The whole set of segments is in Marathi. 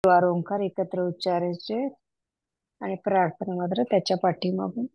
वार ओंकार एकत्र उच्चारायचे आणि प्रार्थना मात्र त्याच्या पाठीमागून.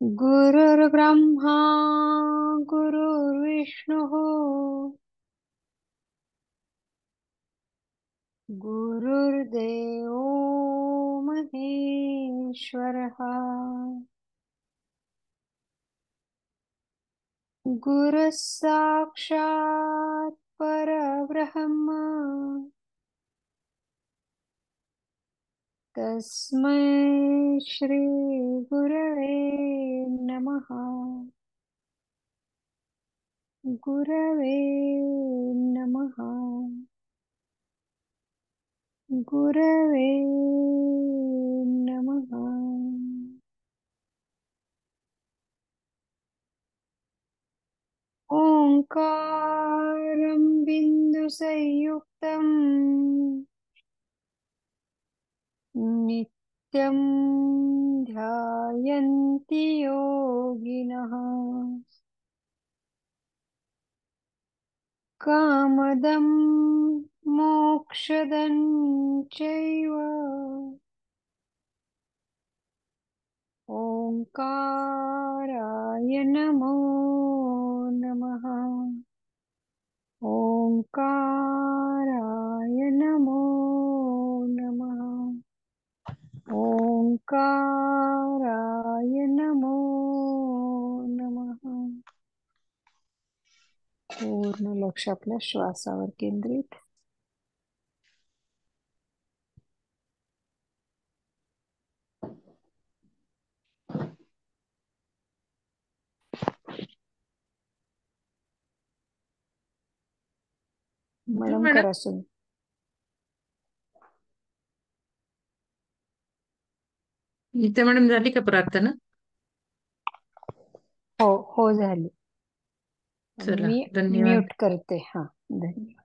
गुरुर्ब्रह्मा गुरुर्विष्णुः गुरुर्देवो महेश्वरः गुरुः साक्षात् परब्रह्म तस्मै श्री गुरवे नमः. गुरवे नमः. गुरवे नमः. ओंकारं बिन्दुसंयुक्तम् नित्यं ध्यायन्ति योगिनः कामदं मोक्षदं चैव ओंकाराय नमो नमः. ओंकाराय नमो नमः. ओंकाराय नमो नमः. पूर्ण लक्ष आपल्या श्वासावर केंद्रित. मॅडम मॅडम करा सुरू. इथे मॅडम झाली का प्रार्थना? हो हो झाली. चला, मी धन्यवाद. म्यूट करते. हा, धन्यवाद.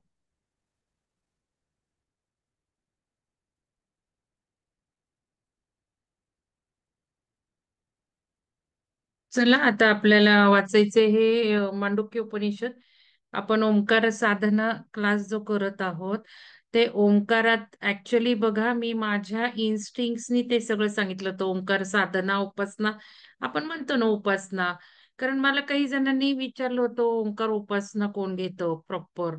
चला, आता आपल्याला वाचायचे हे मांडुक्य उपनिषद. आपण ओंकार साधना क्लास जो करत आहोत ते ओंकारात ऍक्च्युली बघा, मी माझ्या इन्स्टिंक्ट्सनी ते सगळं सांगितलं. तर ओंकार साधना उपासना आपण म्हणतो ना उपासना, कारण मला काही जणांनी विचारलं होतं ओंकार उपासना कोण घेतं प्रॉपर.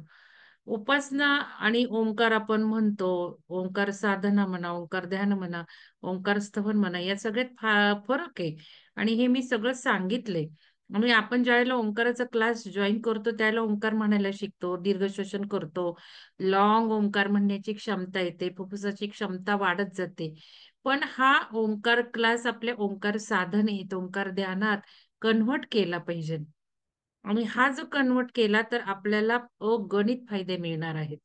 उपासना आणि ओंकार आपण म्हणतो, ओंकार साधना म्हणा, ओंकार ध्यान म्हणा, ओंकार स्तवन म्हणा, या सगळ्यात फरक आहे. आणि हे मी सगळं सांगितलंय. आणि आपण ज्यावेळेला ओंकाराचा क्लास जॉईन करतो त्यावेळेला ओंकार म्हणायला शिकतो, दीर्घ श्वसन करतो, लॉंग ओंकार म्हणण्याची क्षमता येते, फुफ्फुसाची क्षमता वाढत जाते. पण हा ओंकार क्लास आपल्या ओंकार साधनेत, ओंकार ध्यानात कन्व्हर्ट केला पाहिजे. आणि हा जो कन्व्हर्ट केला तर आपल्याला अगणित फायदे मिळणार आहेत.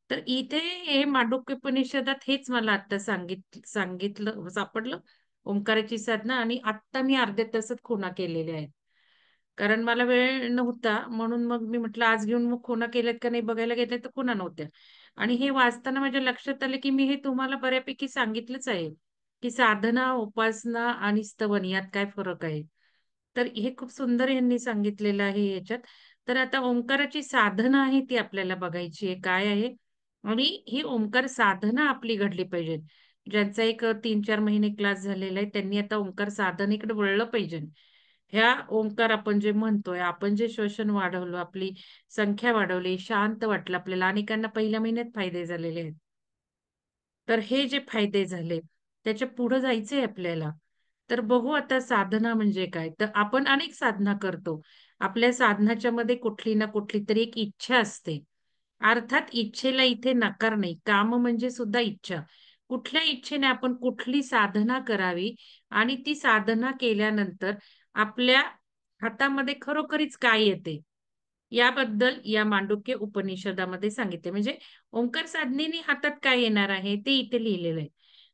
तर इथे हे मांडूक्योपनिषदात हेच मला आता सांगितलं सापडलं, ओंकाराची साधना. आणि आत्ता मी अर्ध्या तासात खुणा केलेल्या आहेत, कारण मला वेळ नव्हता. म्हणून मग मी म्हटलं आज घेऊन मग खुणा केल्यात का नाही बघायला घेतल्या, तर खुणा नव्हत्या. आणि हे वाचताना माझ्या लक्षात आलं की मी हे तुम्हाला बऱ्यापैकी सांगितलंच आहे की साधना, उपासना आणि स्तवन यात काय फरक आहे. तर हे खूप सुंदर यांनी सांगितलेलं आहे याच्यात. तर आता ओंकाराची साधना आहे ती आपल्याला बघायची आहे काय आहे. आणि ही ओंकार साधना आपली घडली पाहिजे. ज्यांचा एक 3-4 महिने क्लास झालेला आहे त्यांनी आता ओंकार साधनेकडे वळलं पाहिजे. ह्या ओंकार आपण जे म्हणतोय, आपण जे श्वसन वाढवलं, आपली संख्या वाढवली, शांत वाटलं आपल्याला, अनेकांना पहिल्या महिन्यात फायदे झालेले आहेत. तर हे जे फायदे झाले त्याच्या पुढे जायचंय आपल्याला. तर बघू आता साधना म्हणजे काय. तर आपण अनेक साधना करतो. आपल्या साधनाच्या मध्ये कुठली ना कुठली तरी एक इच्छा असते. अर्थात इच्छेला इथे नकार नाही. काम म्हणजे सुद्धा इच्छा. कुठल्या इच्छेने आपण कुठली साधना करावी आणि ती साधना केल्यानंतर आपल्या हातामध्ये खरोखरीच काय येते, याबद्दल या मांडुक्य उपनिषदामध्ये सांगितले. म्हणजे ओंकार साधनेने हातात काय येणार आहे ते इथे लिहिलेलं आहे.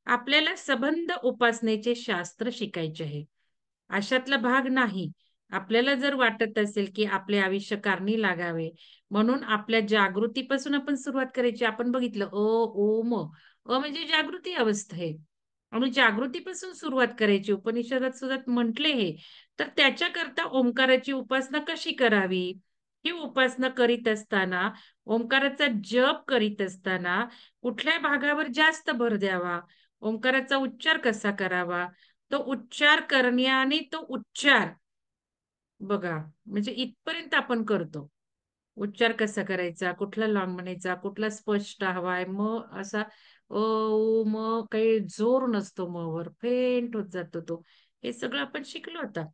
आपल्याला सबंध उपासनेचे शास्त्र शिकायचे आहे. अशातला भाग नाही. आपल्याला जर वाटत असेल, की आपले आयुष्य कारणी लागावे, म्हणून आपल्या जागृतीपासून आपण सुरुवात करायची. आपण बघितलं ओम. म्हणजे जागृती अवस्था आहे. आणि जागृतीपासून सुरुवात करायची. उपनिषदात सुद्धा म्हटले हे. तर त्याच्याकरता ओंकाराची उपासना कशी करावी? ही उपासना करीत असताना, ओंकाराचा जप करीत असताना कुठल्या भागावर जास्त भर द्यावा? ओंकाराचा उच्चार कसा करावा? तो उच्चार करण्याने तो उच्चार बघा, म्हणजे इथपर्यंत आपण करतो. उच्चार कसा करायचा, कुठला लाँग म्हणायचा, कुठला स्पष्ट हवाय, असा म काही जोर नसतो वर, फेंट होत जातो तो. हे सगळं आपण शिकलो आता.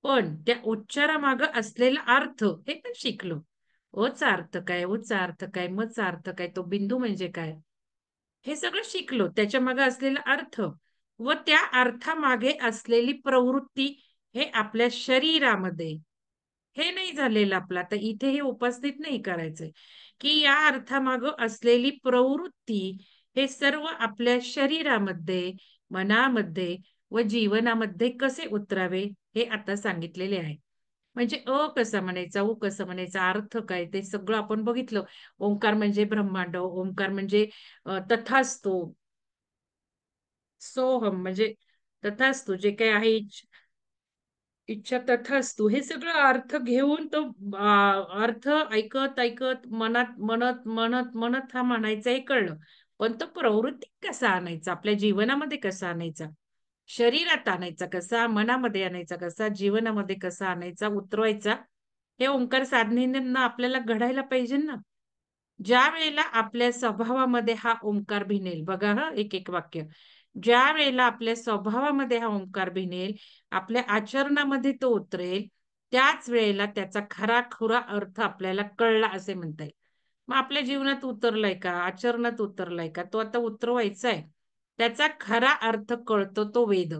पण त्या उच्चारामागं असलेला अर्थ हे पण शिकलो. अचा अर्थ काय, उचा अर्थ काय, मचा अर्थ काय, तो बिंदू म्हणजे काय, हे सगळं शिकलो. त्याच्या मागे असलेला अर्थ व त्या अर्थामागे असलेली प्रवृत्ती हे आपल्या शरीरामध्ये हे नाही झालेलं आपलं. आता इथे हे उपस्थित नाही करायचंय, की या अर्थामागं असलेली प्रवृत्ती हे सर्व आपल्या शरीरामध्ये, मनामध्ये व जीवनामध्ये कसे उतरावे हे आता सांगितलेले आहे. म्हणजे कसा म्हणायचा, कसा म्हणायचा, अर्थ काय ते सगळं आपण बघितलं. ओंकार म्हणजे ब्रह्मांड, ओंकार म्हणजे तथास्तु, सोहम म्हणजे तथास्तु जे काही आहे, इच्छा तथास्तु, हे सगळं अर्थ घेऊन तो अर्थ ऐकत ऐकत मनात म्हणत म्हणत म्हणत हा म्हणायचा हे कळलं. पण तो प्रवृत्ती कसा आणायचा, आपल्या जीवनामध्ये कसा आणायचा, शरीरात आणायचा कसा, मनामध्ये आणायचा कसा, जीवनामध्ये कसा आणायचा, उतरवायचा, हे ओंकार साधनेनं आपल्याला घडायला पाहिजे ना. ज्या वेळेला आपल्या स्वभावामध्ये हा ओंकार भिनेल, बघा हा एक एक वाक्य. ज्या वेळेला आपल्या स्वभावामध्ये हा ओंकार भिनेल, आपल्या आचरणामध्ये तो उतरेल, त्याच वेळेला त्याचा खरा-खुरा अर्थ आपल्याला कळला असे म्हणता येईल. मग आपल्या जीवनात उतरलाय का? आचरणात उतरलाय का? तो आता उतरवायचा आहे. त्याचा खरा अर्थ कळतो तो वेद.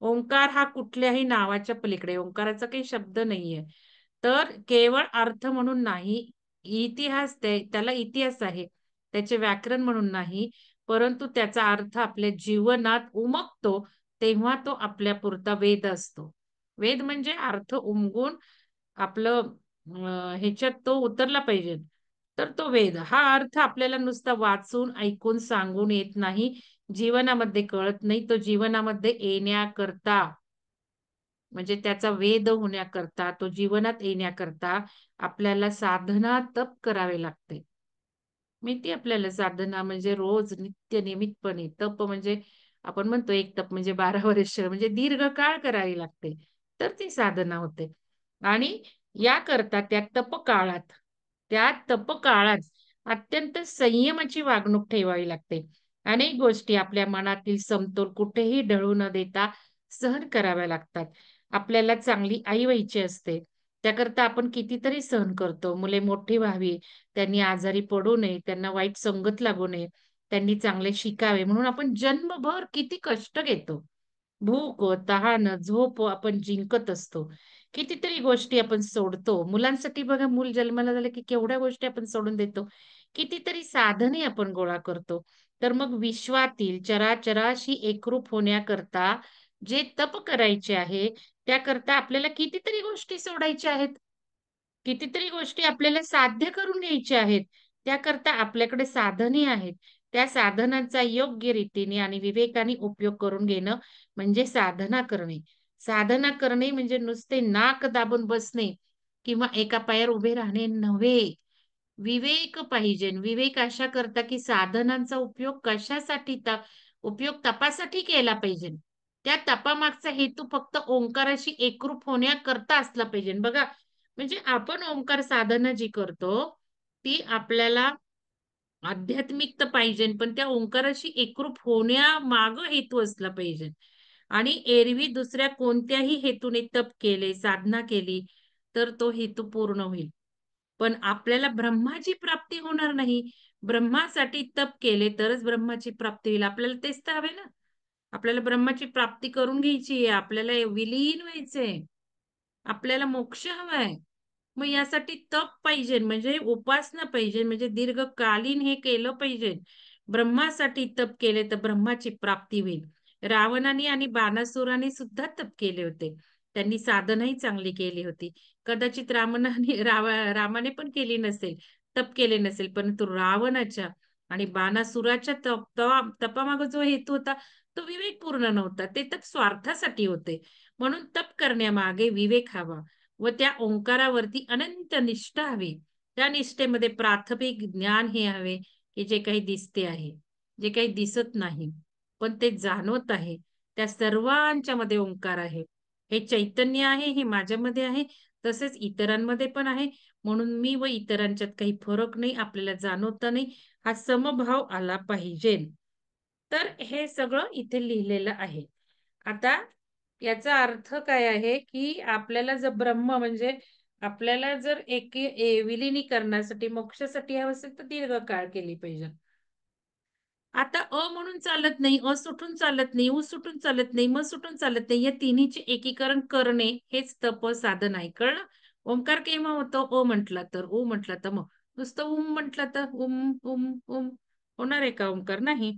ओंकार हा कुठल्याही नावाच्या पलीकडे, ओंकाराचा काही शब्द नाहीये. तर केवळ अर्थ म्हणून नाही, इतिहास त्याला इतिहास आहे. त्याचे व्याकरण म्हणून नाही, परंतु त्याचा अर्थ आपल्या जीवनात उमगतो, तेव्हा तो आपल्यापुरता वेद असतो. वेद म्हणजे अर्थ उमगून आपलं ह्याच्यात तो उतरला पाहिजे. तर तो वेद हा अर्थ आपल्याला नुसता वाचून, ऐकून, सांगून येत नाही. जीवनामध्ये कळत नाही. तो जीवनामध्ये येण्याकरता, म्हणजे त्याचा वेद होण्याकरता, तो जीवनात येण्याकरता आपल्याला साधना, तप करावे लागते. माहिती आपल्याला साधना म्हणजे रोज नित्य नियमितपणे. तप म्हणजे आपण म्हणतो एक तप म्हणजे 12 वर्ष, म्हणजे दीर्घकाळ करावी लागते. तर ती साधना होते. आणि याकरता त्या तपकाळात अत्यंत संयमाची वागणूक ठेवावी लागते. अनेक गोष्टी आपल्या मनातील समतोल कुठेही ढळू न देता सहन कराव्या लागतात. आपल्याला चांगली आई व्हायची असते. त्याकरता आपण कितीतरी सहन करतो. मुले मोठी व्हावी, त्यांनी आजारी पडू नये, त्यांना वाईट संगत लागू नये, त्यांनी चांगले शिकावे म्हणून आपण जन्मभर किती कष्ट घेतो. भूक, तहान, झोप आपण जिंकत असतो. कितीतरी गोष्टी आपण सोडतो. मुलांसाठी बघा, मूल जन्माला झालं की केवढ्या गोष्टी आपण सोडून देतो. कितीतरी साधने आपण गोळा करतो. तर मग विश्वातील चराचराशी एकरूप होण्याकरता जे तप करायचे आहे, त्याकरता आपल्याला कितीतरी गोष्टी सोडायच्या आहेत. कितीतरी गोष्टी आपल्याला साध्य करून घ्यायच्या आहेत. त्याकरता आपल्याकडे साधने आहेत. त्या साधनांचा योग्य रीतीने आणि विवेकाने उपयोग करून घेणं म्हणजे साधना करणे. साधना करणे म्हणजे नुसते नाक दाबून बसणे किंवा एका पायावर उभे राहणे नव्हे. विवेक पाहिजे. विवेक अशा करता, की साधनांचा उपयोग कशासाठी उपयोग तपासाठी केला पाहिजे. त्या तपामागचा हेतू फक्त ओंकाराशी एकरूप होण्याकरता असला पाहिजे. बघा, म्हणजे आपण ओंकार साधना जी करतो, ती आपल्याला आध्यात्मिक तर पाहिजे, पण त्या ओंकाराशी एकरूप होण्यामागं हेतू असला पाहिजे. आणि एरवी दुसऱ्या कोणत्याही हेतूने तप केले, साधना केली, तर तो हेतू पूर्ण होईल. पण आपल्याला ब्रह्माची प्राप्ती होणार नाही. ब्रह्मासाठी तप केले तरच ब्रह्माची प्राप्ती होईल. आपल्याला तेच तर हवे ना. आपल्याला ब्रह्माची प्राप्ती करून घ्यायची आहे. आपल्याला विलीन व्हायचंय. आपल्याला मोक्ष हवाय. मग यासाठी तप पाहिजे, म्हणजे उपासना पाहिजे, म्हणजे दीर्घकालीन हे केलं पाहिजे. ब्रह्मासाठी तप केले तर ब्रह्माची प्राप्ती होईल. रावणाने आणि बाणासुराने सुद्धा तप केले होते. त्यांनी साधनाही चांगली केली होती. कदाचित रामाने पण केली नसेल, तप केले नसेल, परंतु रावणाच्या आणि बाणासुराच्या तपामागे जो हेतू होता तो विवेकपूर्ण नव्हता. ते तप स्वार्थासाठी होते. म्हणून तप करण्यामागे विवेक हवा व त्या ओंकारावरती अनंत निष्ठा हवी. त्या निष्ठेमध्ये प्राथमिक ज्ञान हे हवे, की जे काही दिसते आहे, जे काही दिसत नाही, पण ते जाणवत आहे, त्या सर्वांच्या मध्ये ओंकार आहे. हे चैतन्य आहे, हे माझ्यामध्ये आहे, तसेच इतरांमध्ये पण आहे. म्हणून मी व इतरांच्यात काही फरक नाही, आपल्याला जाणवता नाही. हा समभाव आला पाहिजे. तर हे सगळं इथे लिहिलेलं आहे. आता याचा अर्थ काय आहे, की आपल्याला जर ब्रह्म म्हणजे आपल्याला जर विलिनीकरणासाठी, मोक्षासाठी हवं असेल तर दीर्घकाळ केली पाहिजे. आता म्हणून चालत नाही, सुटून चालत नाही, सुटून चालत नाही, सुटून चालत नाही. या तिन्हीचे एकीकरण करणे हेच तप साधन आहे. कळलं? ओंकार केव्हा होतो? म्हटला तर, म्हटला तर मग. नुसतं म्हटलं तर होणार आहे का ओंकार? नाही.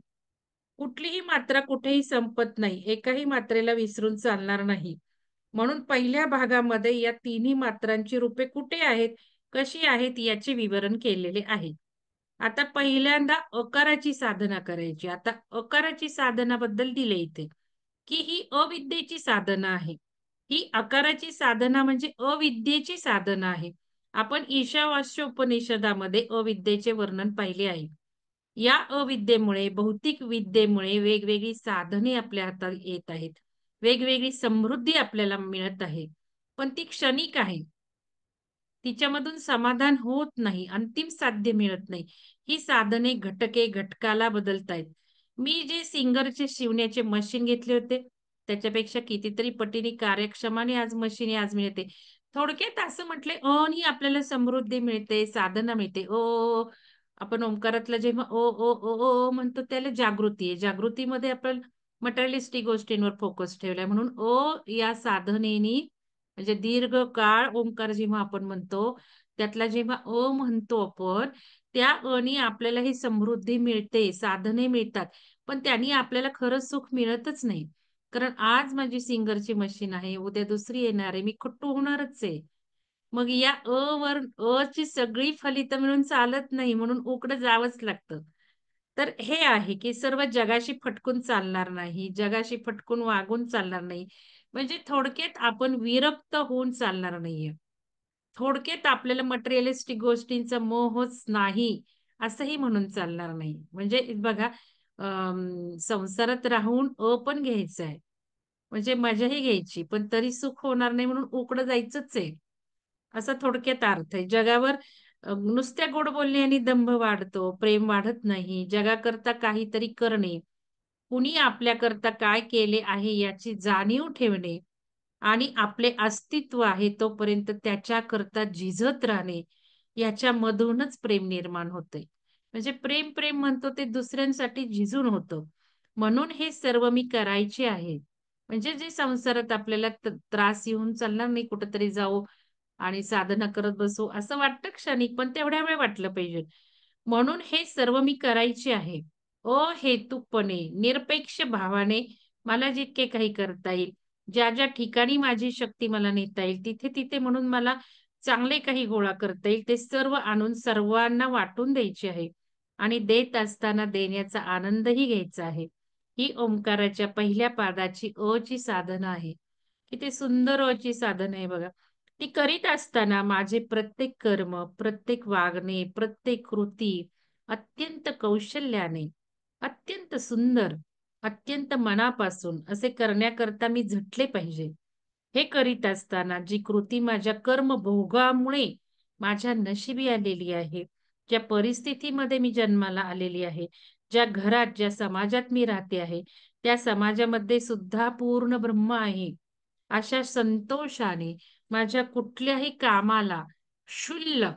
कुठलीही मात्रा कुठेही संपत नाही. एकाही मात्रेला विसरून चालणार नाही. म्हणून पहिल्या भागामध्ये या तिन्ही मात्रांची रूपे कुठे आहेत, कशी आहेत याचे विवरण केलेले आहे. आता पहिल्यांदा अकाराची साधना करायची. आता अकाराची साधनाबद्दल दिले इथे, की ही अविद्येची साधना आहे. ही अकाराची साधना म्हणजे अविद्येची साधना आहे. आपण ईशावास्योपनिषदामध्ये अविद्येचे वर्णन पाहिले आहे. या अविद्येमुळे, भौतिक विद्येमुळे वेगवेगळी साधने आपल्या हातात येत आहेत. वेगवेगळी समृद्धी आपल्याला मिळत आहे. पण ती क्षणिक आहे. तिच्यामधून समाधान होत नाही, अंतिम साध्य मिळत नाही. ही साधने घटके घटकाला बदलतायत. मी जे सिंगरचे शिवण्याचे मशीन घेतले होते, त्याच्यापेक्षा कितीतरी पटीने कार्यक्षमाने आज मशीन आज मिळते. थोडक्यात असं म्हटले, नी आपल्याला समृद्धी मिळते, साधना मिळते. आपण ओंकारातलं जेव्हा म्हणतो त्याला जागृती आहे. जागृतीमध्ये आपण मटेरियलिस्टिक गोष्टींवर फोकस ठेवलाय. म्हणून या साधनेनी म्हणजे दीर्घकाळ ओंकार जेव्हा आपण म्हणतो, त्यातला जेव्हा म्हणतो आपण, त्या नी आपल्याला ही समृद्धी मिळते, साधने मिळतात. पण त्यांनी आपल्याला खरं सुख मिळतच नाही. कारण आज माझी सिंगरची मशीन आहे, उद्या दुसरी येणार आहे, मी खट्टू होणारच आहे. मग या ची सगळी फलितं मिळून चालत नाही, म्हणून उकडं जावंच लागतं. तर हे आहे, की सर्व जगाशी फटकून चालणार नाही, जगाशी फटकून वागून चालणार नाही. म्हणजे थोडक्यात आपण विरक्त होऊन चालणार नाहीये. थोडक्यात आपल्याला मटेरियलिस्टिक गोष्टींचा मोहच नाही, असंही म्हणून चालणार नाही. म्हणजे बघा संसारात राहून पण घ्यायचं आहे. म्हणजे मजाही घ्यायची, पण तरी सुख होणार नाही म्हणून उकडं जायचंच आहे. असा थोडक्यात अर्थ आहे. जगावर नुसत्या गोड बोलण्याने दंभ वाढतो, प्रेम वाढत नाही. जगाकरता काहीतरी करणे, कुणी आपल्याकरता काय केले आहे याची जाणीव ठेवणे आणि आपले अस्तित्व आहे तोपर्यंत त्याच्याकरता झिजत राहणे, याच्यामधूनच प्रेम निर्माण होते. म्हणजे प्रेम प्रेम म्हणतो ते दुसऱ्यांसाठी झिजून होतं. म्हणून हे सर्व मी करायचे आहे. म्हणजे जे संसारात आपल्याला त्रास येऊन चालणार नाही, कुठेतरी जाऊ आणि साधना करत बसू असं वाटतं क्षणिक, पण तेवढ्या वेळ वाटलं पाहिजे. म्हणून हे सर्व मी करायचे आहे. अहेतुकपणे, निरपेक्ष भावाने मला जितके काही करता येईल, ज्या ज्या ठिकाणी माझी शक्ती मला नेता येईल, तिथे-तिथे म्हणून मला चांगले काही गोळा करता येईल, ते सर्व आणून सर्वांना वाटून द्यायचे आहे आणि देत असताना देण्याचा आनंदही घ्यायचा आहे. ही ओंकाराच्या पहिल्या पादाची ची साधना आहे. किती सुंदर ची साधना आहे बघा. ती करीत असताना माझे प्रत्येक कर्म, प्रत्येक वागणे, प्रत्येक कृती अत्यंत कौशल्याने, अत्यंत सुंदर, अत्यंत मनापासून असे करण्याकरता मी झटले पाहिजे. हे करीत असताना जी कृती माझ्या कर्मभोगामुळे माझ्या नशिबी आलेली आहे, ज्या परिस्थितीमध्ये मी जन्माला आलेली आहे, ज्या घरात, ज्या समाजात मी राहते आहे, त्या समाजामध्ये सुद्धा पूर्ण ब्रह्म आहे. अशा संतोषाने, माझ्या कुठल्याही कामाला क्षुल्लक,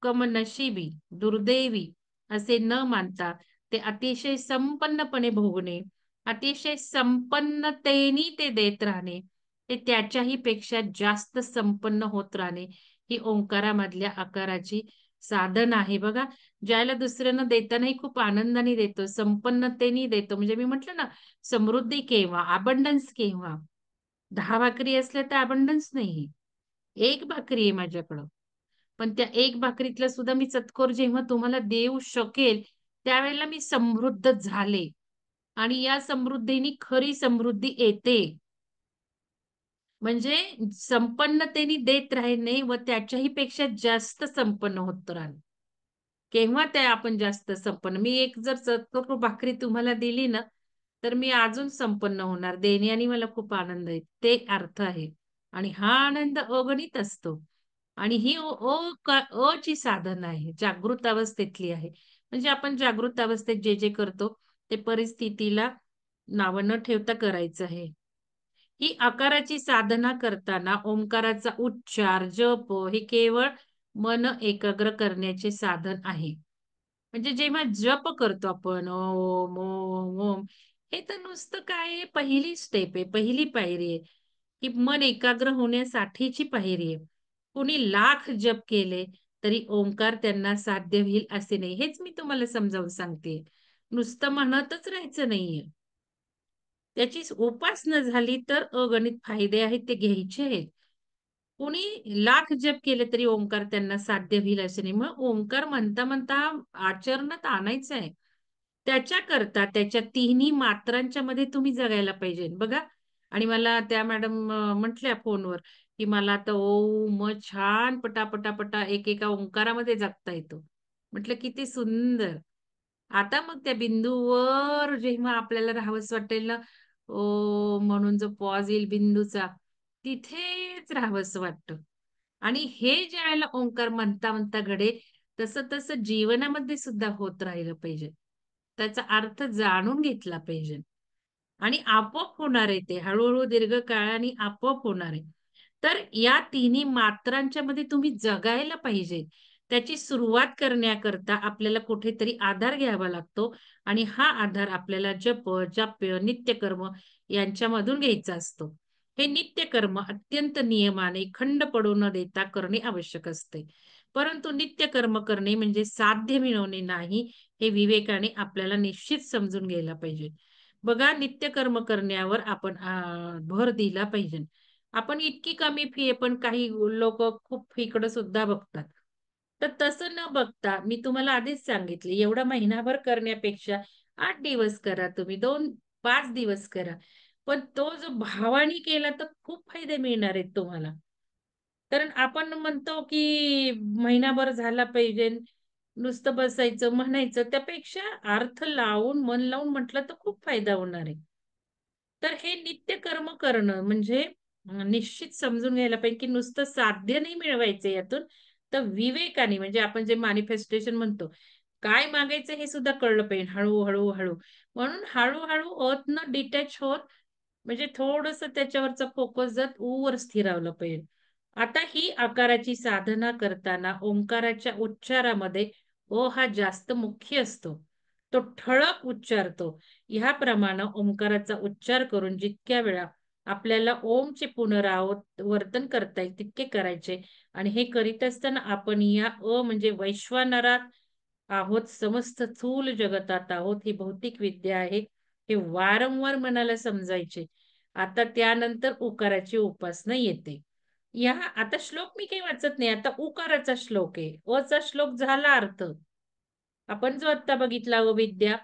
कमनशिबी, दुर्दैवी असे न मानता ते अतिशय संपन्नपणे भोगणे, अतिशय संपन्नतेने ते देत राहणे, ते त्याच्याही पेक्षा जास्त संपन्न होत राहणे, ही ओंकारामधल्या आकाराची साधन आहे बघा. ज्याला दुसऱ्यांना देतानाही खूप आनंदाने देतो, संपन्नतेने देतो. म्हणजे मी म्हटलं ना, समृद्धी केव्हा, अबंडन्स केव्हा. 10 भाकरी असल्या तर अबंडन्स नाही. एक भाकरी आहे माझ्याकडं. पण त्या एक भाकरीतला सुद्धा मी चतकोर जेव्हा तुम्हाला देऊ शकेल, त्यावेळेला मी समृद्ध झाले. आणि या समृद्धीने खरी समृद्धी येते. म्हणजे संपन्नतेने देत राहणे व त्याच्याही पेक्षा जास्त संपन्न होत राहणे. केव्हा ते आपण जास्त संपन्न. मी एक जर चतकोर भाकरी तुम्हाला दिली ना, तर मी अजून संपन्न होणार. देण्याने मला खूप आनंद आहे. ते अर्थ आहे. आणि हा आनंद अगणित असतो. आणि ही अची साधना आहे. जागृत अवस्थेतली आहे. म्हणजे आपण जागृत अवस्थेत जे जे करतो, ते परिस्थितीला नावं न ठेवता करायचं आहे. ही आकाराची साधना करताना ओंकाराचा उच्चार, जप हे केवळ मन एकाग्र करण्याचे साधन आहे. म्हणजे जेव्हा जप करतो आपण ओम, ओम, ओम, हे तर नुसतं काय आहे, पहिली स्टेप आहे, पहिली पायरी आहे, की मन एकाग्र होण्यासाठीची पायरी आहे. कुणी लाख जप केले तरी ओंकार त्यांना साध्य होईल असे नाही. हेच मी तुम्हाला समजावून सांगते. नुसतं म्हणतच राहायचं नाहीये. त्याची उपासना झाली तर अगणित फायदे आहेत ते घ्यायचे आहेत. कोणी लाख जप केले तरी ओंकार त्यांना साध्य होईल असं नाही. मग ओंकार म्हणता म्हणता आचरणात आणायचं आहे. त्याच्याकरता त्याच्या तिन्ही मात्रांच्या मध्ये तुम्ही जगायला पाहिजे बघा. आणि मला त्या मॅडम म्हटल्या फोनवर, की मला आता ओम छान पटापटा एकेका ओंकारामध्ये जगता येतो. म्हटलं किती सुंदर. आता मग त्या बिंदूवर जेव्हा आपल्याला राहावंसं वाटेल ना, म्हणून जो पॉज येईल बिंदूचा, तिथेच राहावंसं वाटतं. आणि हे ज्यावेळेला ओंकार म्हणता म्हणता घडेल, तसं तसं जीवनामध्ये सुद्धा होत राहिलं पाहिजे. त्याचा अर्थ जाणून घेतला पाहिजे. आणि आपोआप होणार आहे ते. हळू दीर्घकाळाने आपोआप होणार आहे. तर या तिन्ही मात्रांच्या मध्ये तुम्ही जगायला पाहिजे. त्याची सुरुवात करण्याकरता आपल्याला कुठेतरी आधार घ्यावा लागतो आणि हा आधार आपल्याला जप, जाप्य, नित्यकर्म यांच्यामधून घ्यायचा असतो. हे नित्यकर्म अत्यंत नियमाने खंड पडू न देता करणे आवश्यक असते. परंतु नित्यकर्म करणे म्हणजे साध्य मिळवणे नाही, हे विवेकाने आपल्याला निश्चित समजून घ्यायला पाहिजे. बघा, नित्यकर्म करण्यावर आपण भर दिला पाहिजे. आपण इतकी कमी फी आहे, पण काही लोक खूप फीकडे सुद्धा बघतात. तर तसं न बघता मी तुम्हाला आधीच सांगितले, एवढा महिनाभर करण्यापेक्षा 8 दिवस करा तुम्ही, 5 दिवस करा. पण तो जो भावाने केला तर खूप फायदे मिळणार आहेत तुम्हाला. कारण आपण म्हणतो की महिनाभर झाला पाहिजे, नुसतं बसायचं म्हणायचं, त्यापेक्षा अर्थ लावून मन लावून म्हटलं तर खूप फायदा होणार आहे. तर हे नित्यकर्म करणं म्हणजे निश्चित समजून घ्यायला पाहिजे, की नुसतं साध्य नाही मिळवायचं यातून, तर विवेकाने म्हणजे आपण जे मॅनिफेस्टेशन म्हणतो, काय मागायचं हे सुद्धा कळलं पाहिजे हळू. म्हणून हळू होत डिटॅच होत म्हणजे थोडंसं त्याच्यावरचा फोकस जात वर स्थिरावलं पाहिजे. आता ही आकाराची साधना करताना ओंकाराच्या उच्चारामध्ये हा जास्त मुख्य असतो. तो ठळक उच्चारतो. ह्याप्रमाणे ओंकाराचा उच्चार करून जितक्या वेळा आपल्याला ओमचे पुनरावर्तन करता येईल तितके करायचे. आणि हे करीत असताना आपण या म्हणजे वैश्वानरात आहोत, समस्त स्थूल जगतात आहोत, ही भौतिक विद्या आहे, हे वारंवार मनाला समजायचे. आता त्यानंतर उकाराची उपासना येते. आता श्लोक मी काही वाचत नाही, आता उकाराचा श्लोक आहे. चा श्लोक झाला अर्थ. आपण जो आता बघितला विद्या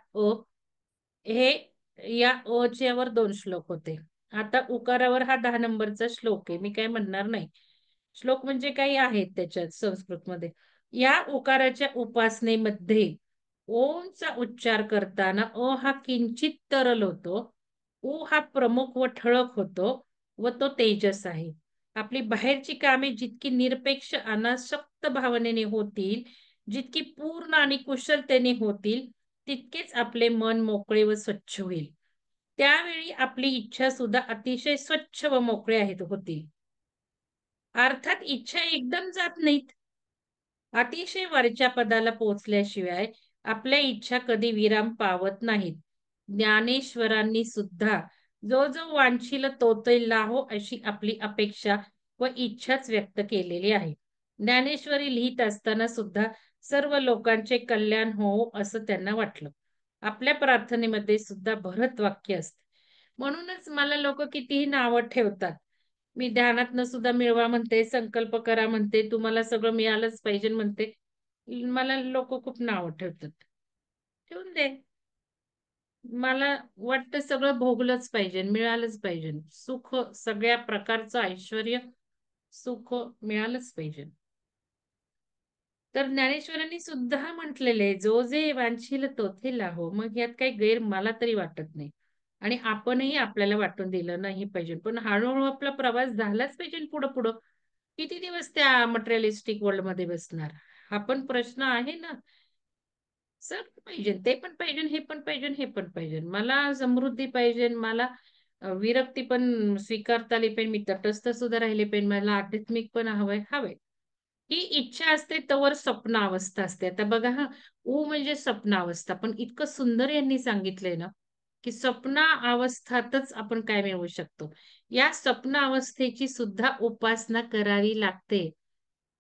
हे या च्या वर 2 श्लोक होते. आता उकारावर हा 10 नंबरचा श्लोक आहे. मी काय म्हणणार नाही. श्लोक म्हणजे काही आहेत त्याच्यात संस्कृतमध्ये. या उकाराच्या उपासनेमध्ये ओमचा उच्चार करताना हा किंचित तरल होतो. हा प्रमुख व ठळक होतो व तो तेजस आहे. आपली बाहेरची कामे जितकी निरपेक्ष अनासक्त भावनेने होतील, जितकी पूर्ण आणि कुशलतेने होतील, तितकेच आपले मन मोकळे व स्वच्छ होईल. त्यावेळी आपली इच्छा सुद्धा अतिशय स्वच्छ व मोकळे आहेत होतील. अर्थात इच्छा एकदम जात नाहीत. अतिशय वरच्या पदाला पोहोचल्याशिवाय आपल्या इच्छा कधी विराम पावत नाहीत. ज्ञानेश्वरांनी सुद्धा जो जो वांछील तो ते लाहो अशी आपली अपेक्षा व इच्छाच व्यक्त केलेली आहे. ज्ञानेश्वरी लिहित असताना सुद्धा सर्व लोकांचे कल्याण हो असं त्यांना वाटलं. आपल्या प्रार्थनेमध्ये सुद्धा भरत वाक्य असते. म्हणूनच मला लोक कितीही नावं ठेवतात. मी ध्यानातनं सुद्धा मिळवा म्हणते, संकल्प करा म्हणते, तुम्हाला सगळं मिळालंच पाहिजे म्हणते. मला लोक खूप नावं ठेवतात. ठेवून दे. मला वाटतं सगळं भोगलंच पाहिजे, मिळालंच पाहिजे. सुख, सगळ्या प्रकारचं ऐश्वर्य, सुख मिळालंच पाहिजे. तर ज्ञानेश्वरांनी सुद्धा म्हटलेले जो जे वांछील तोथे लाहो. मग यात काही गैर मला तरी वाटत नाही. आणि आपणही आपल्याला वाटून दिलं नाही पाहिजे. पण हळूहळू आपला प्रवास झालाच पाहिजे पुढं पुढं. किती दिवस त्या मटेरियलिस्टिक वर्ल्ड मध्ये बसणार? हा पण प्रश्न आहे ना. सगळं पाहिजे, ते पण पाहिजे, हे पण पाहिजे, हे पण पाहिजे. मला समृद्धी पाहिजे, मला विरक्ती पण स्वीकारता आली पाहिजे, मी तटस्थ सुद्धा राहिले पाहिजे, मला आध्यात्मिक पण हवंय हवंय. ही इच्छा असते तवर स्वप्न अवस्था असते. आता बघा हा, ऊ म्हणजे स्वप्न अवस्था. पण इतकं सुंदर यांनी सांगितलंय ना, की स्वप्न अवस्थातच आपण काय मिळवू शकतो. या स्वप्न अवस्थेची सुद्धा उपासना करावी लागते.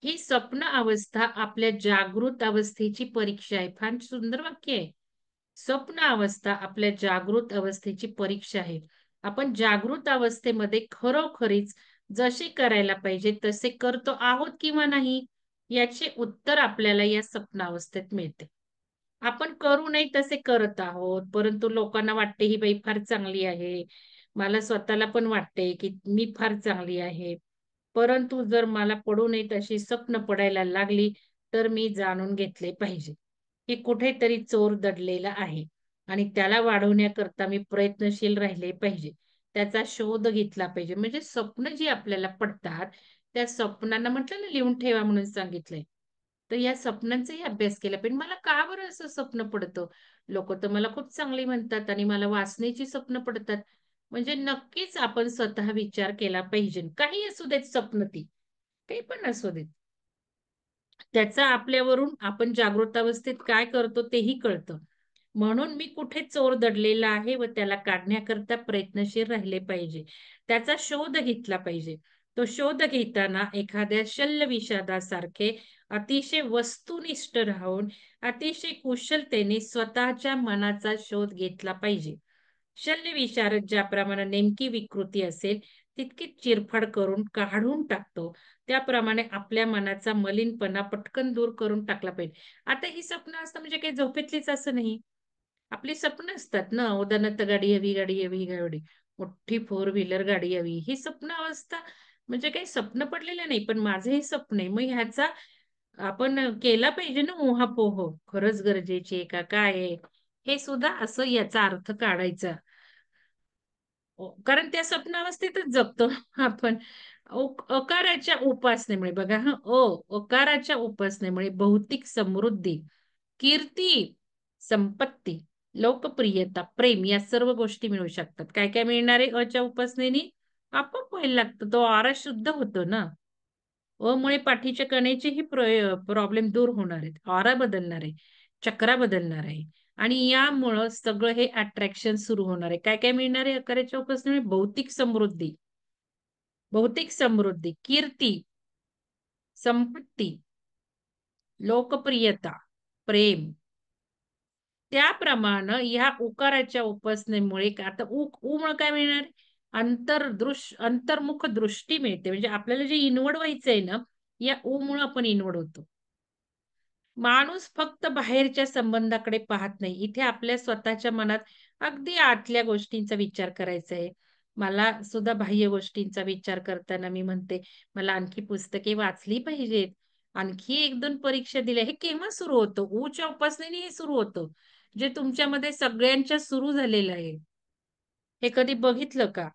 ही स्वप्न अवस्था आपल्या जागृत अवस्थेची परीक्षा आहे. फार सुंदर वाक्य आहे. स्वप्न अवस्था आपल्या जागृत अवस्थेची परीक्षा आहे. आपण जागृत अवस्थेमध्ये खरोखरीच जसे करायला पाहिजे तसे करतो आहोत किंवा नाही, याचे उत्तर आपल्याला या स्वप्नावस्थेत मिळते. आपण करू नये तसे करत आहोत, परंतु लोकांना वाटते ही बाई फार चांगली आहे. मला स्वतःला पण वाटते, की मी फार चांगली आहे. परंतु जर मला पडू नये तशी स्वप्न पडायला लागली, तर मी जाणून घेतले पाहिजे, की कुठेतरी चोर दडलेला आहे आणि त्याला वाढवण्याकरता मी प्रयत्नशील राहिले पाहिजे. त्याचा शोध घेतला पाहिजे. म्हणजे स्वप्न जी आपल्याला पडतात, त्या स्वप्नांना म्हटलं ना लिहून ठेवा म्हणून सांगितलंय. तर या स्वप्नांचाही अभ्यास केला पाहिजे. मला का बरं असं स्वप्न पडतं? लोकं तर मला खूप चांगली म्हणतात आणि मला वाचण्याची स्वप्न पडतात. म्हणजे नक्कीच आपण स्वतः विचार केला पाहिजे. काही असू देत स्वप्न ती, काही पण असू देत. त्याचा आपल्यावरून आपण जागृत अवस्थेत काय करतो तेही कळतं. म्हणून मी कुठे चोर दडलेला आहे व त्याला काढण्याकरता प्रयत्नशील राहिले पाहिजे. त्याचा शोध घेतला पाहिजे. तो शोध घेताना एखाद्या शल्यविषादासारखे अतिशय वस्तुनिष्ठ राहून अतिशय कुशलतेने स्वतःच्या मनाचा शोध घेतला पाहिजे. शल्यविशारद ज्याप्रमाणे नेमकी विकृती असेल तितकी चिरफाड करून काढून टाकतो, त्याप्रमाणे आपल्या मनाचा मलिनपणा पटकन दूर करून टाकला पाहिजे. आता ही स्वप्न असतं म्हणजे काही झोपेतलीच असं नाही. आपली स्वप्न असतात ना, उदाहरणार्थ गाडी हवी, गाडी हवी, गाडी. मोठी फोर व्हीलर गाडी हवी. ही स्वप्न अवस्था म्हणजे काही स्वप्न पडलेलं नाही, पण माझं हे स्वप्न आहे. मग ह्याचा आपण केला पाहिजे ना उहापोह. खरंच गरजेची आहे का काय आहे? हे सुद्धा असं याचा अर्थ काढायचा. कारण त्या स्वप्नावस्थेतच जगतो आपण. अकाराच्या उपासनेमुळे बघा हा, अकाराच्या उपासनेमुळे भौतिक समृद्धी, कीर्ती, संपत्ती, लोकप्रियता, प्रेम या सर्व गोष्टी मिळू शकतात. काय काय मिळणार आहे अच्या उपासनेने? आपोआप व्हायला लागतं. तो आरा शुद्ध होतो ना. मुळे पाठीच्या कणेचेही प्रॉब्लेम दूर होणार आहेत. ऑरा बदलणार आहे, चक्रा बदलणार आहे आणि यामुळं सगळं हे अट्रॅक्शन सुरू होणार आहे. काय काय मिळणार आहे अकराच्या उपासनेमुळे? भौतिक समृद्धी, कीर्ती, संपत्ती, लोकप्रियता, प्रेम. त्याप्रमाणे ह्या उकाराच्या उपासनेमुळे आता ऊ मुळे काय मिळणार? अंतर्मुख दृष्टी मिळते. म्हणजे आपल्याला जे इनवर्ड व्हायचंय ना, या ऊ मुळे आपण इनवर्ड होतो. माणूस फक्त बाहेरच्या संबंधाकडे पाहत नाही. इथे आपल्या स्वतःच्या मनात अगदी आतल्या गोष्टींचा विचार करायचा आहे. मला सुद्धा बाह्य गोष्टींचा विचार करताना मी म्हणते, मला आणखी पुस्तके वाचली पाहिजेत. आणखी 1-2 परीक्षा दिल्या. हे केव्हा सुरू होतं? ऊच्या उपासनेने हे सुरू होतं. जे तुमच्यामध्ये सगळ्यांच्या सुरू झालेलं आहे. हे कधी बघितलं का?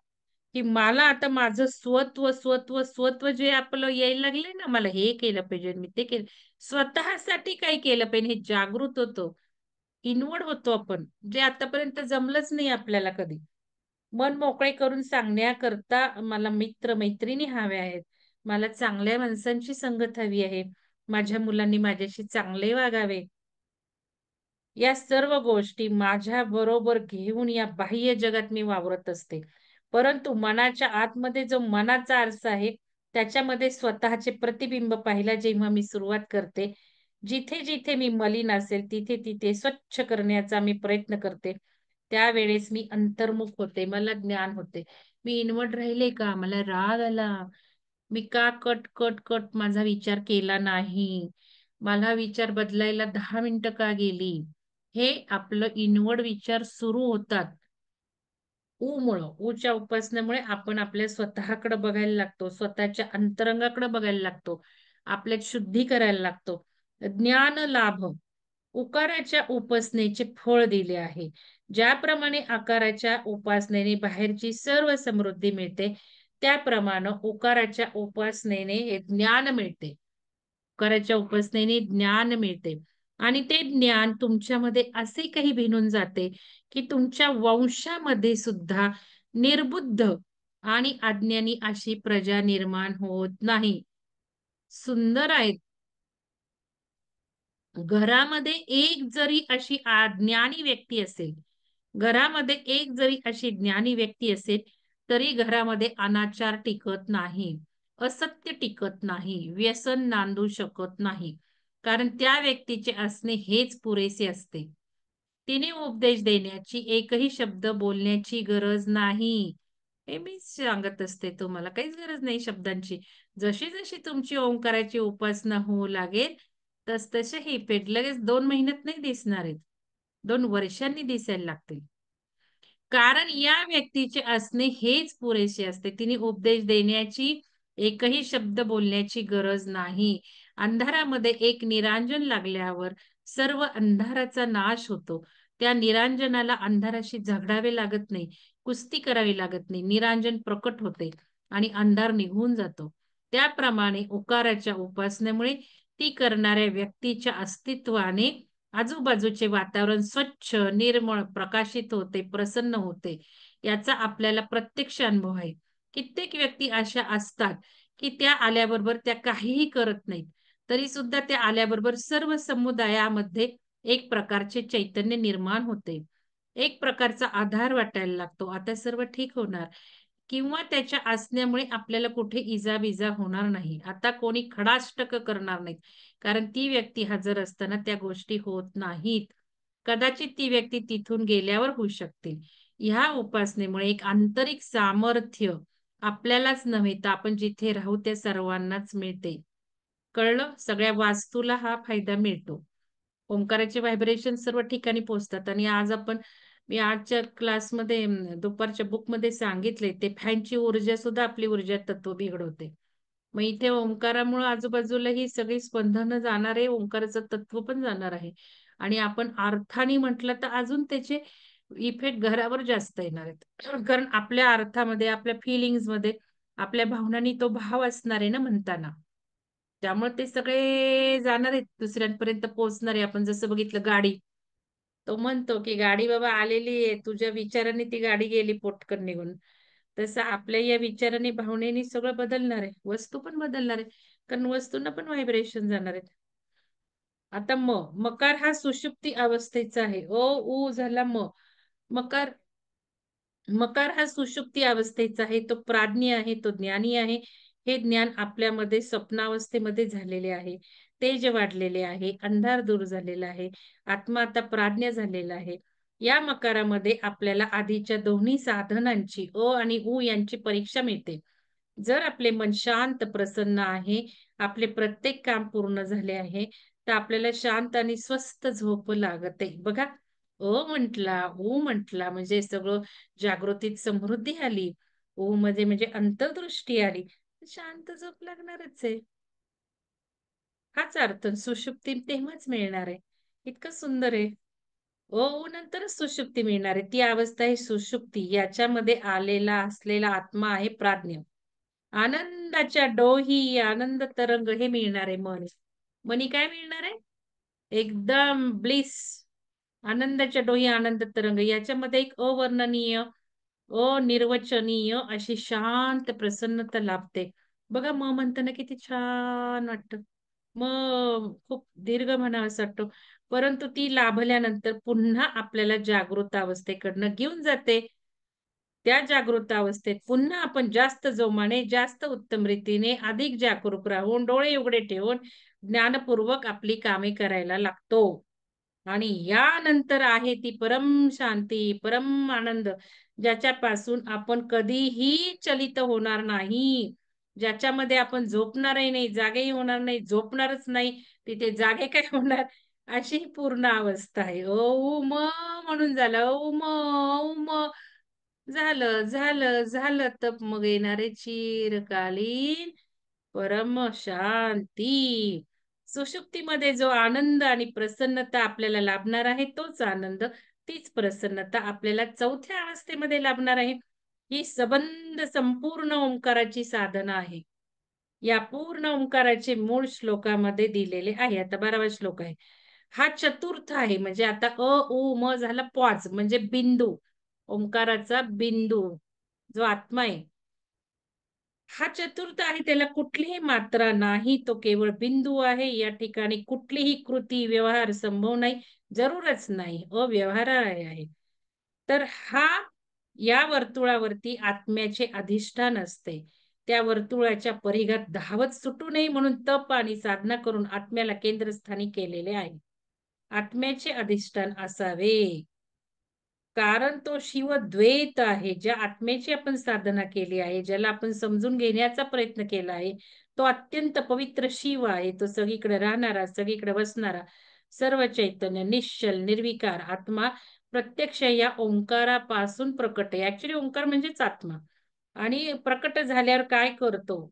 की मला आता माझं स्वत्व जे आपलं यायला लागलंय ना, मला हे केलं पाहिजे, मी ते केलं. स्वतःसाठी काय केलं पाहिजे हे जागृत होतो. इनवर्ड होतो आपण. जे आतापर्यंत जमलंच नाही आपल्याला कधी. मन मोकळे करून सांगण्याकरता मला मित्र-मैत्रिणी हव्या आहेत. मला चांगल्या माणसांची संगत हवी आहे. माझ्या मुलांनी माझ्याशी चांगले वागावे. या सर्व गोष्टी माझ्या बरोबर घेऊन या बाह्य जगात मी वावरत असते. परंतु मनाच्या आतमध्ये जो मनाचा आरसा आहे, त्याच्यामध्ये स्वतःचे प्रतिबिंब पाहायला जेव्हा मी सुरुवात करते, जिथे-जिथे मी मलिन असेल, तिथे-तिथे स्वच्छ करण्याचा मी प्रयत्न करते. त्यावेळेस मी अंतर्मुख होते, मला ज्ञान होते. मी इनवर्ड राहिले का? मला राग आला. मी का कट माझा विचार केला नाही? मला विचार बदलायला 10 मिनिटं का गेली? हे आपलं इनवर्ड विचार सुरू होतात. ऊच्या उपासनेमुळे आपण आपल्या स्वतःकडे बघायला लागतो. स्वतःच्या अंतरंगाकडे बघायला लागतो. आपल्यात शुद्धी करायला लागतो. ज्ञान लाभ उकाराच्या उपासनेचे फळ दिले आहे. ज्याप्रमाणे आकाराच्या उपासनेने बाहेरची सर्व समृद्धी मिळते, त्याप्रमाणे उकाराच्या उपासनेने हे ज्ञान मिळते. उकाराच्या उपासनेने ज्ञान मिळते आणि ते ज्ञान तुमच्यामध्ये असे काही भिनून जाते, की तुमच्या वंशामध्ये सुद्धा निर्बुद्ध आणि अज्ञानी अशी प्रजा निर्माण होत नाही. सुंदर आहेत. घरामध्ये एक जरी अशी ज्ञानी व्यक्ती असेल, घरामध्ये एक जरी अशी ज्ञानी व्यक्ती असेल, तरी घरामध्ये अनाचार टिकत नाही, असत्य टिकत नाही, व्यसन नांदू शकत नाही. कारण त्या व्यक्तीचे असणे हेच पुरेसे असते. तिने उपदेश देण्याची एकही शब्द बोलण्याची गरज नाही. हे मी सांगत असते तुम्हाला. काहीच गरज नाही शब्दांची. जशी-जशी तुमची ओंकाराची उपासना होऊ लागेल, तसतसे हे इफेक्ट लगेच 2 महिन्यात नाही दिसणार आहेत. 2 वर्षांनी दिसायला लागतील. कारण या व्यक्तीचे असणे हेच पुरेसे असते. तिने उपदेश देण्याची, एकही शब्द बोलण्याची गरज नाही. अंधारामध्ये एक निरांजन लागल्यावर सर्व अंधाराचा नाश होतो. त्या निरांजनाला अंधाराशी झगडावे लागत नाही, कुस्ती करावी लागत नाही. निरांजन प्रकट होते आणि अंधार निघून जातो. त्याप्रमाणे उकाराच्या उपासनेमुळे ती करणाऱ्या व्यक्तीच्या अस्तित्वाने आजूबाजूचे वातावरण स्वच्छ, निर्मळ, प्रकाशित होते, प्रसन्न होते. याचा आपल्याला प्रत्यक्ष अनुभव आहे. कित्येक व्यक्ती अशा असतात, की त्या आल्याबरोबर त्या काहीही करत नाहीत. तरी सुद्धा त्या आल्याबरोबर सर्व समुदायामध्ये एक प्रकारचे चैतन्य निर्माण होते. एक प्रकारचा आधार वाटायला लागतो. आता सर्व ठीक होणार. किंवा त्याच्या असण्यामुळे आपल्याला कुठे इजा-बिजा होणार नाही. आता कोणी खडाष्टक करणार नाहीत. कारण ती व्यक्ती हजर असताना त्या गोष्टी होत नाहीत. कदाचित ती व्यक्ती तिथून गेल्यावर होऊ शकतील. ह्या उपासनेमुळे एक आंतरिक सामर्थ्य आपल्यालाच नव्हे तर आपण जिथे राहू त्या सर्वांनाच मिळते. कळलं? सगळ्या वास्तूला हा फायदा मिळतो. ओंकाराचे व्हायब्रेशन सर्व ठिकाणी पोहोचतात आणि मी आजच्या क्लासमध्ये दुपारच्या बुकमध्ये सांगितले ते फॅनची ऊर्जा सुद्धा आपली ऊर्जा तत्व बिघडवते. मग इथे ओंकारामुळे आजूबाजूला ही सगळी स्पंदनं जाणार आहे, ओंकाराचं तत्व पण जाणार आहे. आणि आपण अर्थाने म्हटलं तर अजून त्याचे इफेक्ट घरावर जास्त येणार आहेत. कारण आपल्या अर्थामध्ये, आपल्या फिलिंग्जमध्ये, आपल्या भावनांनी तो भाव असणार आहे ना म्हणताना. त्यामुळे ते सगळे जाणार आहेत दुसऱ्यांपर्यंत पोहोचणार आहे. आपण जसं बघितलं गाडी. तो म्हणतो, की गाडी बाबा आलेली आहे. तुझ्या विचाराने ती गाडी गेली पोटकन निघून. तसं आपल्या या विचाराने, भावनेने सगळं बदलणार आहे. वस्तू पण बदलणार आहे. कारण वस्तूंना पण व्हायब्रेशन जाणार आहेत. आता मकार हा सुषुप्ती अवस्थेचा आहे. ऊ झाला म. मकार मकार हा सुषुप्ती अवस्थेचा आहे. तो प्राज्ञ आहे, तो ज्ञानी आहे. हे ज्ञान आपल्यामध्ये स्वप्नावस्थेमध्ये झालेले आहे. तेज वाढलेले आहे, अंधार दूर झालेला आहे, आत्मा आता प्राज्ञ झालेला आहे. या मकारामध्ये आपल्याला आधीच्या दोन्ही साधनांची आणि उ यांची परीक्षा मिळते. जर आपले मन शांत, प्रसन्न आहे, आपले प्रत्येक काम पूर्ण झाले आहे, तर आपल्याला शांत आणि स्वस्थ झोप लागते. बघा, म्हटला, ऊ म्हटला म्हणजे सगळं जागृतीत समृद्धी आली. ऊ मध्ये म्हणजे अंतर्दृष्टी आली. शांत झोप लागणारच आहे. हाच अर्थ सुषुप्ती तेव्हाच मिळणार आहे. इतकं सुंदर आहे. नंतरच सुषुप्ती मिळणार आहे. ती अवस्था आहे सुषुप्ती. याच्यामध्ये आलेला असलेला आत्मा आहे प्राज्ञ. आनंदाच्या डोही, आनंद तरंग हे मिळणार आहे मन. मनी काय मिळणार आहे? एकदम ब्लिस. आनंदाच्या डोही, आनंद तरंग याच्यामध्ये एक अवर्णनीय, अनिर्वचनीय अशी शांत प्रसन्नता लाभते. बघा म म्हणताना किती छान वाटतं. मग खूप दीर्घ म्हणावंसं वाटतं. परंतु ती लाभल्यानंतर पुन्हा आपल्याला जागृत अवस्थेकडनं घेऊन जाते. त्या जागृत अवस्थेत पुन्हा आपण जास्त जोमाने, जास्त उत्तम रीतीने, अधिक जागरूक राहून, डोळे उघडे ठेवून, ज्ञानपूर्वक आपली कामे करायला लागतो. आणि यानंतर आहे ती परम शांती, परम आनंद, ज्याच्यापासून आपण कधीही चलित होणार नाही. ज्याच्यामध्ये आपण झोपणारही नाही, जागेही होणार नाही, झोपणारच नाही. तिथे जागे काय होणार? अशी पूर्ण अवस्था आहे. ओम म्हणून झालं. ओम, ओम. झालं, झालं, झालं. तप मग येणारे चिरकालीन परम शांती. सुषुप्तीमध्ये जो आनंद आणि प्रसन्नता आपल्याला लाभणार आहे, तोच आनंद, तीच प्रसन्नता आपल्याला चौथ्या अवस्थेमध्ये लाभणार आहे. ही संबंध संपूर्ण ओंकाराची साधना आहे. या पूर्ण ओंकाराचे मूळ श्लोकामध्ये दिलेले आहे. आता 12वा श्लोक आहे. हा चतुर्थ आहे. म्हणजे आता उ, म झाला पॉज म्हणजे बिंदू. ओंकाराचा बिंदू जो आत्मा आहे. हा चतुर्थ आहे, त्याला कुठलीही मात्रा नाही, तो केवळ बिंदू आहे. या ठिकाणी कुठलीही कृती, व्यवहार संभव नाही, जरूरच नाही, अव्यवहार्य आहे. तर हा या वर्तुळावरती आत्म्याचे अधिष्ठान असते. त्या वर्तुळाच्या परिघात धावत सुटू नये म्हणून तप आणि साधना करून आत्म्याला केंद्रस्थानी केलेले आहे. आत्म्याचे अधिष्ठान असावे. कारण तो शिवद्वैत आहे. ज्या आत्म्याची आपण साधना केली आहे, ज्याला आपण समजून घेण्याचा प्रयत्न केला आहे, तो अत्यंत पवित्र शिव आहे. तो सगळीकडे राहणारा, सगळीकडे बसणारा, सर्व चैतन्य, निश्चल, निर्विकार आत्मा प्रत्यक्ष या ओंकारापासून प्रकट आहे. ऍक्च्युली ओंकार म्हणजेच आत्मा. आणि प्रकट झाल्यावर काय करतो?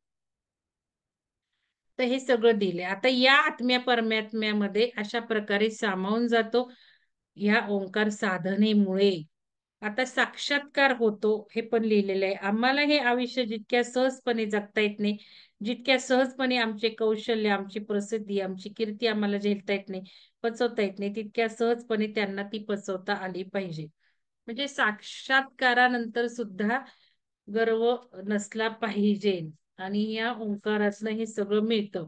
तर हे सगळं दिले. आता या आत्म्या परमात्म्यामध्ये अशा प्रकारे सामावून जातो ह्या ओंकार साधनेमुळे. आता साक्षात्कार होतो हे पण लिहिलेलं आहे. आम्हाला हे आयुष्य जितक्या सहजपणे जगता येत नाही, जितक्या सहजपणे आमचे कौशल्य, आमची प्रसिद्धी, आमची कीर्ती आम्हाला झेलता येत नाही, पचवता येत नाही, तितक्या सहजपणे त्यांना ती पचवता आली पाहिजे. म्हणजे साक्षात्कारानंतर सुद्धा गर्व नसला पाहिजे. आणि या ओंकारातनं हे सगळं मिळतं.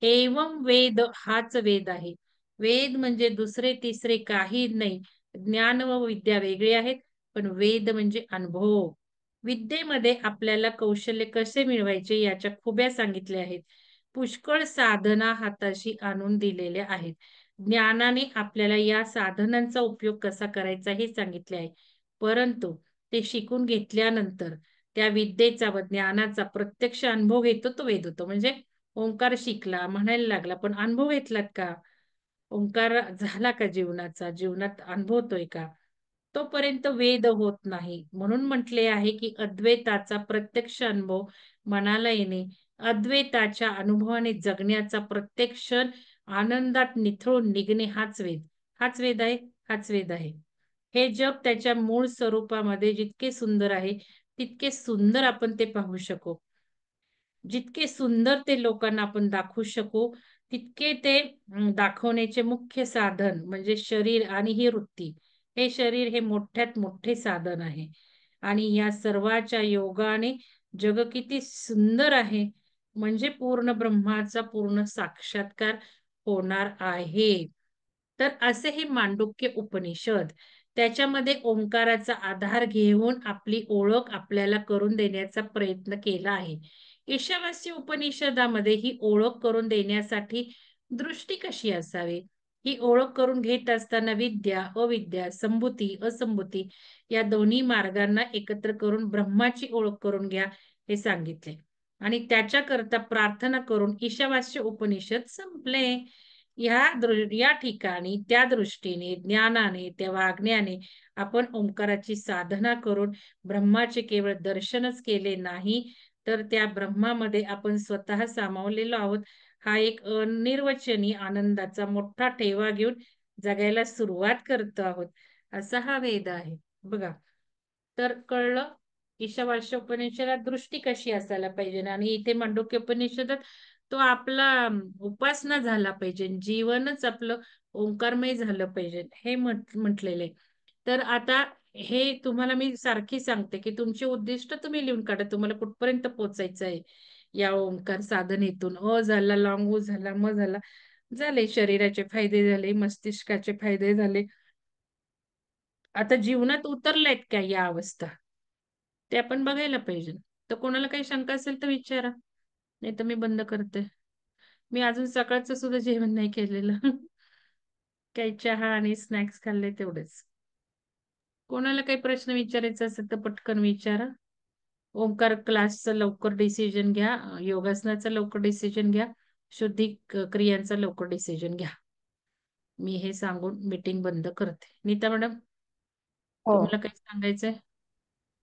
एवम वेद हाच वेद आहे. वेद म्हणजे दुसरे तिसरे काही नाही. ज्ञान व विद्या वेगळी आहेत, पण वेद म्हणजे अनुभव. विद्येमध्ये आपल्याला कौशल्य कसे मिळवायचे याच्या खुब्या सांगितल्या आहेत. पुष्कळ साधना हाताशी आणून दिलेल्या आहेत. ज्ञानाने आपल्याला या साधनांचा उपयोग कसा करायचा हे सांगितले आहे. परंतु ते शिकून घेतल्यानंतर त्या विद्येचा व ज्ञानाचा प्रत्यक्ष अनुभव घेतो तो वेद होतो. म्हणजे ओंकार शिकला, म्हणायला लागला, पण अनुभव घेतलात का? ओंकार झाला का जीवनाचा? जीवनात अनुभवतोय का? तोपर्यंत वेद होत नाही. म्हणून म्हटले आहे की अद्वैताचा प्रत्यक्ष अनुभव मनाला येणे, अद्वैताच्या अनुभवाने जगण्याचा प्रत्येक क्षण आनंदात निथळून निघणे हाच वेद. हाच वेद आहे, हाच वेद आहे. हे जग त्याच्या मूळ स्वरूपामध्ये जितके सुंदर आहे, तितके सुंदर आपण ते पाहू शकू. जितके सुंदर ते लोकांना आपण दाखवू शकू, तितके ते दाखवण्याचे मुख्य साधन म्हणजे शरीर आणि ही वृत्ती. हे शरीर हे मोठ्यात मोठे साधन आहे. आणि या सर्वाच्या योगाने जग किती सुंदर आहे. म्हणजे पूर्ण ब्रह्माचा पूर्ण साक्षात्कार होणार आहे. तर असे हे मांडुक्य उपनिषद, त्याच्यामध्ये ओंकाराचा आधार घेऊन आपली ओळख आपल्याला करून देण्याचा प्रयत्न केला आहे. ईशावास्य उपनिषदामध्ये ही ओळख करून देण्यासाठी दृष्टी कशी असावी, ही ओळख करून घेत असताना विद्या, अविद्या, संभूती, असंभूती या दोन्ही मार्गांना एकत्र करून ब्रह्माची ओळख करून घ्या हे सांगितले. आणि त्याच्याकरता प्रार्थना करून ईशावास्य उपनिषद संपले. या ठिकाणी त्या दृष्टीने, ज्ञानाने, त्या वागण्याने आपण ओंकाराची साधना करून ब्रह्माचे केवळ दर्शनच केले नाही, तर त्या ब्रह्मामध्ये आपण स्वतः सामावलेलो आहोत. हा एक अनिर्वचनीय आनंदाचा मोठा ठेवा घेऊन जगायला सुरुवात करतो आहोत. असा हा वेद आहे. बघा, तर कळलं ईशावास्य उपनिषदात दृष्टी कशी असायला पाहिजे. आणि इथे मांडुक्य उपनिषदात तो आपला उपासना झाला पाहिजे, जीवनच आपलं ओंकारमय झालं पाहिजे हे म्हटलेले. तर आता हे तुम्हाला मी सारखी सांगते की तुमचे उद्दिष्ट तुम्ही लिहून काढा, तुम्हाला कुठपर्यंत पोहोचायचं आहे. या ओंकार साधनेतून. अ झाला, लांब ऊ झाला, म झाला, झाले शरीराचे फायदे झाले, मस्तिष्काचे फायदे झाले. आता जीवनात उतरल्यात का या अवस्था, ते आपण बघायला पाहिजे. तर कोणाला काही शंका असेल तर विचारा, नाही तर मी बंद करते. मी अजून सकाळचं सुद्धा जेवण नाही केलेलं. काही चहा आणि स्नॅक्स खाल्ले तेवढेच. कोणाला काही प्रश्न विचारायचा असेल तर पटकन विचारा. ओंकार क्लासचं लवकर डिसिजन घ्या, योगासनाचं लवकर डिसिजन घ्या, शुद्धी क्रियांचा लवकर डिसिजन घ्या. मी हे सांगून मीटिंग बंद करते. नीता मॅडम, हो. तुम्हाला काही सांगायचंय?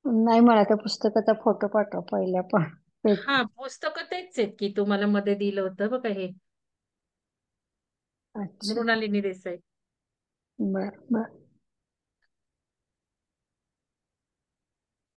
नाही, मला त्या पुस्तकाचा फोटो पाठव पहिल्या पण पेज. हा, पुस्तकं तेच आहेत की तुम्हाला मध्ये दिलं होतं बघा हे, अच्छा. मृणालिनी देसाई. बर बर.